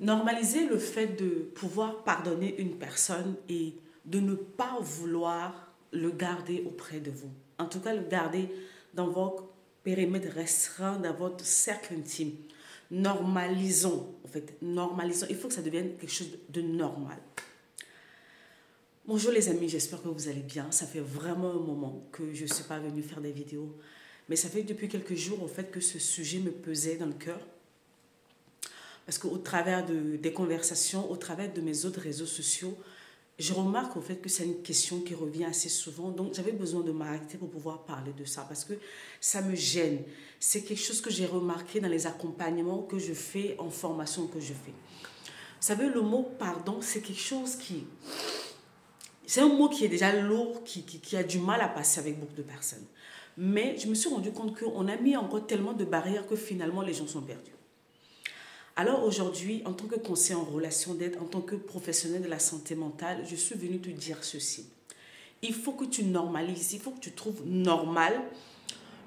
Normalisez le fait de pouvoir pardonner une personne et de ne pas vouloir le garder auprès de vous. En tout cas, le garder dans votre périmètre restreint, dans votre cercle intime. Normalisons, en fait, normalisons. Il faut que ça devienne quelque chose de normal. Bonjour les amis, j'espère que vous allez bien. Ça fait vraiment un moment que je ne suis pas venue faire des vidéos. Mais ça fait depuis quelques jours, en fait, que ce sujet me pesait dans le cœur. Parce qu'au travers des conversations, au travers de mes autres réseaux sociaux, je remarque au fait que c'est une question qui revient assez souvent. Donc, j'avais besoin de m'arrêter pour pouvoir parler de ça parce que ça me gêne. C'est quelque chose que j'ai remarqué dans les accompagnements que je fais, en formation que je fais. Vous savez, le mot pardon, c'est quelque chose qui... C'est un mot qui est déjà lourd, qui a du mal à passer avec beaucoup de personnes. Mais je me suis rendu compte qu'on a mis encore tellement de barrières que finalement, les gens sont perdus. Alors aujourd'hui, en tant que conseiller en relation d'aide, en tant que professionnel de la santé mentale, je suis venue te dire ceci. Il faut que tu normalises, il faut que tu trouves normal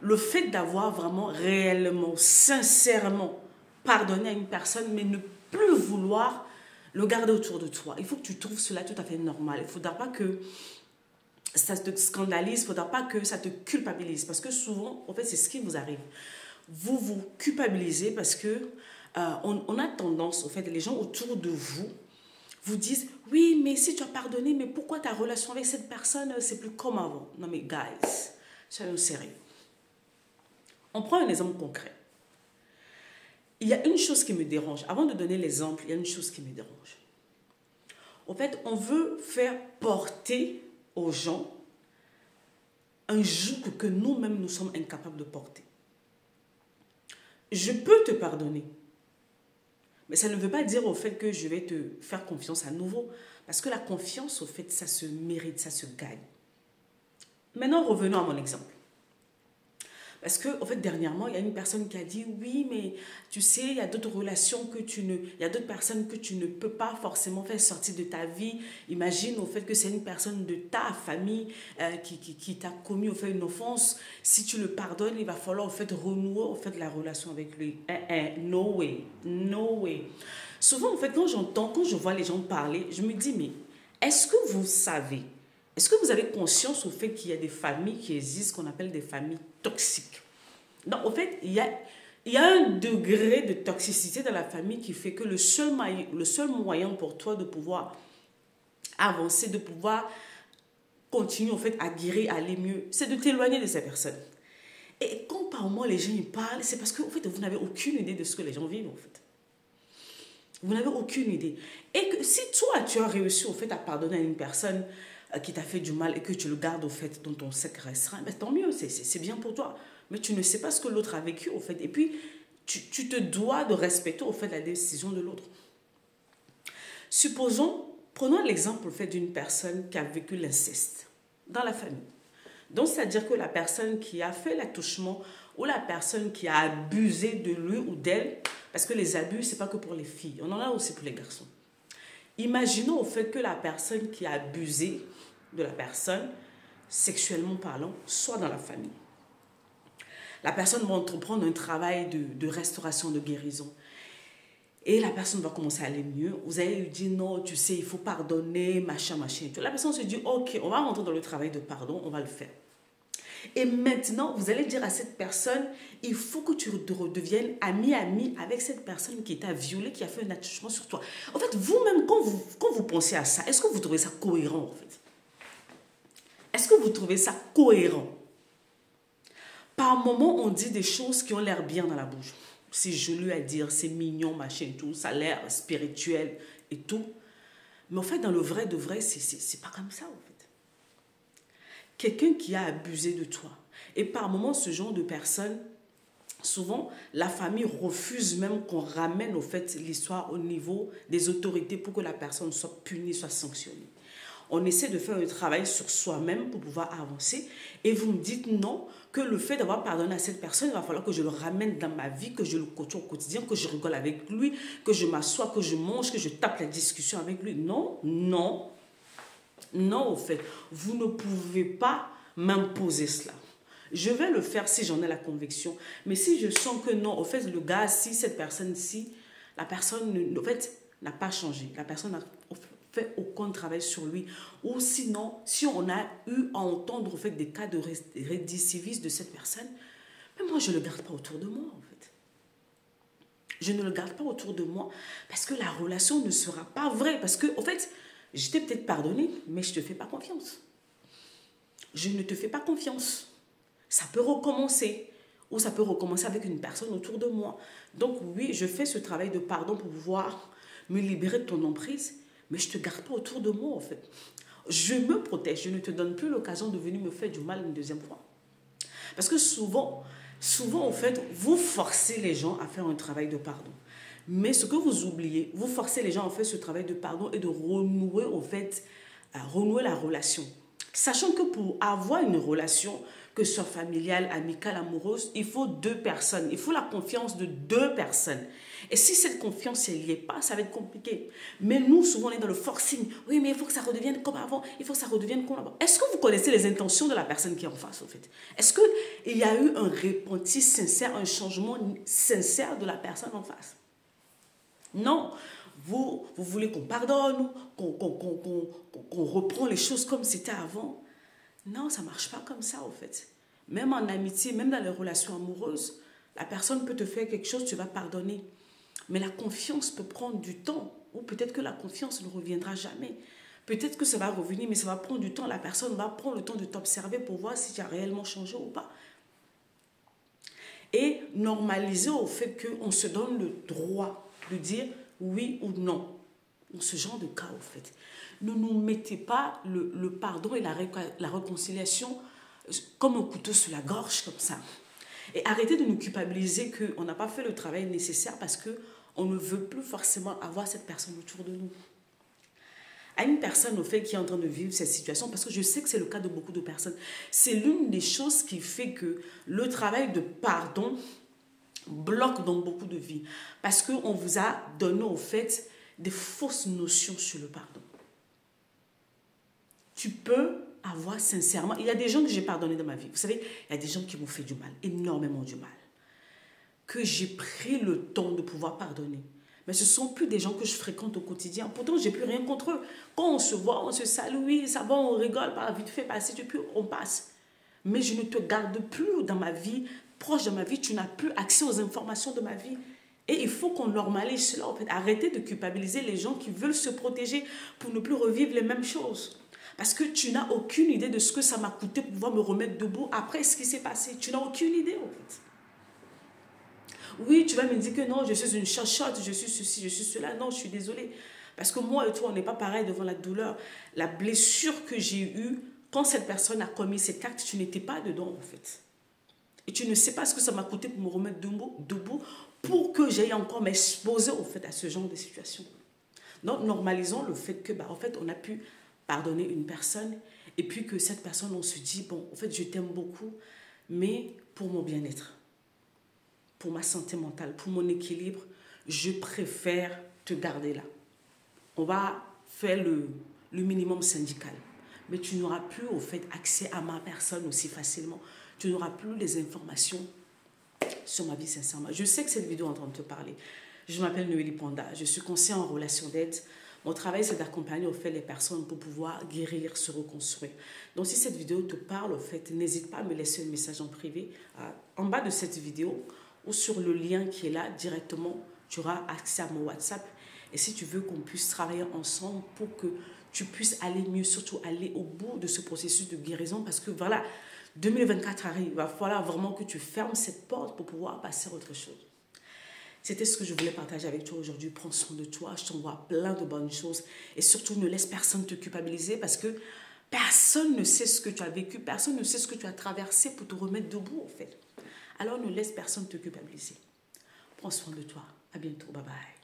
le fait d'avoir vraiment réellement, sincèrement pardonné à une personne, mais ne plus vouloir le garder autour de toi. Il faut que tu trouves cela tout à fait normal. Il ne faudra pas que ça te scandalise, il ne faudra pas que ça te culpabilise. Parce que souvent, en fait, c'est ce qui vous arrive. Vous vous culpabilisez parce que on a tendance, au fait, les gens autour de vous vous disent « Oui, mais si tu as pardonné, mais pourquoi ta relation avec cette personne, c'est plus comme avant ?» Non mais guys, soyons sérieux. On prend un exemple concret. Il y a une chose qui me dérange. Avant de donner l'exemple, il y a une chose qui me dérange. En fait, on veut faire porter aux gens un joug que nous-mêmes, nous sommes incapables de porter. Je peux te pardonner. Mais ça ne veut pas dire au fait que je vais te faire confiance à nouveau. Parce que la confiance, au fait, ça se mérite, ça se gagne. Maintenant, revenons à mon exemple. Parce que, au fait, dernièrement, il y a une personne qui a dit « Oui, mais tu sais, il y a d'autres relations que tu ne... Il y a d'autres personnes que tu ne peux pas forcément faire sortir de ta vie. Imagine, au fait, que c'est une personne de ta famille qui t'a commis, au fait, une offense. Si tu le pardonnes, il va falloir, au fait, renouer, au fait, la relation avec lui. No way. No way. » Souvent, en fait, quand je vois les gens parler, je me dis « Mais est-ce que vous savez... Est-ce que vous avez conscience au fait qu'il y a des familles qui existent, qu'on appelle des familles toxiques? Donc, au fait, il y a un degré de toxicité dans la famille qui fait que le seul moyen pour toi de pouvoir avancer, de pouvoir continuer au fait, à guérir, à aller mieux, c'est de t'éloigner de ces personnes. Et quand par moment les gens y parlent, c'est parce que en fait, vous n'avez aucune idée de ce que les gens vivent en fait. Vous n'avez aucune idée. Et que si toi, tu as réussi au fait à pardonner à une personne qui t'a fait du mal et que tu le gardes au fait dans ton cercle restreint, ben, tant mieux, c'est bien pour toi. Mais tu ne sais pas ce que l'autre a vécu au fait. Et puis, tu te dois de respecter au fait la décision de l'autre. Supposons, prenons l'exemple au fait d'une personne qui a vécu l'inceste dans la famille. Donc, c'est-à-dire que la personne qui a fait l'attouchement ou la personne qui a abusé de lui ou d'elle, parce que les abus, ce n'est pas que pour les filles, on en a aussi pour les garçons. Imaginons au fait que la personne qui a abusé de la personne, sexuellement parlant, soit dans la famille. La personne va entreprendre un travail de restauration, de guérison. Et la personne va commencer à aller mieux. Vous allez lui dire, non, tu sais, il faut pardonner, machin, machin. La personne se dit, ok, on va rentrer dans le travail de pardon, on va le faire. Et maintenant, vous allez dire à cette personne, il faut que tu redeviennes ami avec cette personne qui t'a violé, qui a fait un attouchement sur toi. En fait, vous-même, quand vous pensez à ça, est-ce que vous trouvez ça cohérent, en fait? Est-ce que vous trouvez ça cohérent? Par moments, on dit des choses qui ont l'air bien dans la bouche. C'est joli à dire, c'est mignon, machin, tout, ça a l'air spirituel et tout. Mais en fait, dans le vrai de vrai, c'est pas comme ça, en fait. Quelqu'un qui a abusé de toi. Et par moments, ce genre de personne, souvent, la famille refuse même qu'on ramène au fait l'histoire au niveau des autorités pour que la personne soit punie, soit sanctionnée. On essaie de faire un travail sur soi-même pour pouvoir avancer. Et vous me dites non, que le fait d'avoir pardonné à cette personne, il va falloir que je le ramène dans ma vie, que je le côtoie au quotidien, que je rigole avec lui, que je m'assois, que je mange, que je tape la discussion avec lui. Non, non. Non, au fait, vous ne pouvez pas m'imposer cela. Je vais le faire si j'en ai la conviction. Mais si je sens que non, au fait, le gars, si cette personne-ci, la personne, en fait, n'a pas changé. La personne n'a fait aucun travail sur lui. Ou sinon, si on a eu à entendre au fait des cas de récidivisme de cette personne, mais moi, je ne le garde pas autour de moi, en fait. Je ne le garde pas autour de moi parce que la relation ne sera pas vraie. Parce que, en fait, je t'ai peut-être pardonné, mais je ne te fais pas confiance. Je ne te fais pas confiance. Ça peut recommencer. Ou ça peut recommencer avec une personne autour de moi. Donc oui, je fais ce travail de pardon pour pouvoir me libérer de ton emprise, mais je ne te garde pas autour de moi, en fait. Je me protège. Je ne te donne plus l'occasion de venir me faire du mal une deuxième fois. Parce que souvent, en fait, vous forcez les gens à faire un travail de pardon. Mais ce que vous oubliez, vous forcez les gens à faire ce travail de pardon et de renouer, en fait, renouer la relation. Sachant que pour avoir une relation, que ce soit familiale, amicale, amoureuse, il faut deux personnes. Il faut la confiance de deux personnes. Et si cette confiance n'y est pas, ça va être compliqué. Mais nous, souvent, on est dans le forcing. Oui, mais il faut que ça redevienne comme avant. Il faut que ça redevienne comme avant. Est-ce que vous connaissez les intentions de la personne qui est en face, au fait? Est-ce qu'il y a eu un repenti sincère, un changement sincère de la personne en face? Non. Vous voulez qu'on pardonne, qu'on reprend les choses comme c'était avant? Non, ça ne marche pas comme ça, au fait. Même en amitié, même dans les relations amoureuses, la personne peut te faire quelque chose, tu vas pardonner. Mais la confiance peut prendre du temps. Ou peut-être que la confiance ne reviendra jamais. Peut-être que ça va revenir, mais ça va prendre du temps. La personne va prendre le temps de t'observer pour voir si tu as réellement changé ou pas. Et normaliser au fait qu'on se donne le droit de dire oui ou non. Dans ce genre de cas, au fait. Ne nous mettez pas le pardon et la réconciliation comme un couteau sur la gorge, comme ça. Et arrêtez de nous culpabiliser qu'on n'a pas fait le travail nécessaire parce qu'on ne veut plus forcément avoir cette personne autour de nous. À une personne, au fait, qui est en train de vivre cette situation, parce que je sais que c'est le cas de beaucoup de personnes, c'est l'une des choses qui fait que le travail de pardon bloque dans beaucoup de vies. Parce qu'on vous a donné, au fait, des fausses notions sur le pardon. Tu peux avoir sincèrement... Il y a des gens que j'ai pardonné dans ma vie. Vous savez, il y a des gens qui m'ont fait du mal, énormément du mal. Que j'ai pris le temps de pouvoir pardonner. Mais ce ne sont plus des gens que je fréquente au quotidien. Pourtant, je n'ai plus rien contre eux. Quand on se voit, on se salue, oui, ça va, on rigole, vite fait, passer, puis on passe. Mais je ne te garde plus dans ma vie, proche de ma vie. Tu n'as plus accès aux informations de ma vie. Et il faut qu'on normalise cela. En fait. Arrêtez de culpabiliser les gens qui veulent se protéger pour ne plus revivre les mêmes choses. Parce que tu n'as aucune idée de ce que ça m'a coûté pour pouvoir me remettre debout après ce qui s'est passé. Tu n'as aucune idée, en fait. Oui, tu vas me dire que non, je suis une chochotte, je suis ceci, je suis cela. Non, je suis désolée. Parce que moi et toi, on n'est pas pareil devant la douleur. La blessure que j'ai eue, quand cette personne a commis cet acte, tu n'étais pas dedans, en fait. Et tu ne sais pas ce que ça m'a coûté pour me remettre debout pour que j'aille encore m'exposer, en fait, à ce genre de situation. Donc, normalisons le fait que, en fait, on a pu pardonner une personne et puis que cette personne, on se dit, bon, en fait, je t'aime beaucoup, mais pour mon bien-être, pour ma santé mentale, pour mon équilibre, je préfère te garder là. On va faire le minimum syndical. Mais tu n'auras plus, au fait, accès à ma personne aussi facilement. Tu n'auras plus les informations sur ma vie, sincèrement. Je sais que cette vidéo est en train de te parler. Je m'appelle Noélie Panda. Je suis conseillère en relation d'aide. Mon travail, c'est d'accompagner, au fait, les personnes pour pouvoir guérir, se reconstruire. Donc, si cette vidéo te parle, au fait, n'hésite pas à me laisser un message en privé. En bas de cette vidéo, ou sur le lien qui est là, directement, tu auras accès à mon WhatsApp. Et si tu veux qu'on puisse travailler ensemble pour que tu puisses aller mieux, surtout aller au bout de ce processus de guérison, parce que voilà, 2024 arrive, il va falloir vraiment que tu fermes cette porte pour pouvoir passer à autre chose. C'était ce que je voulais partager avec toi aujourd'hui. Prends soin de toi, je t'envoie plein de bonnes choses. Et surtout, ne laisse personne te culpabiliser parce que personne ne sait ce que tu as vécu, personne ne sait ce que tu as traversé pour te remettre debout, en fait. Alors, ne laisse personne te culpabiliser. Prends soin de toi. À bientôt. Bye bye.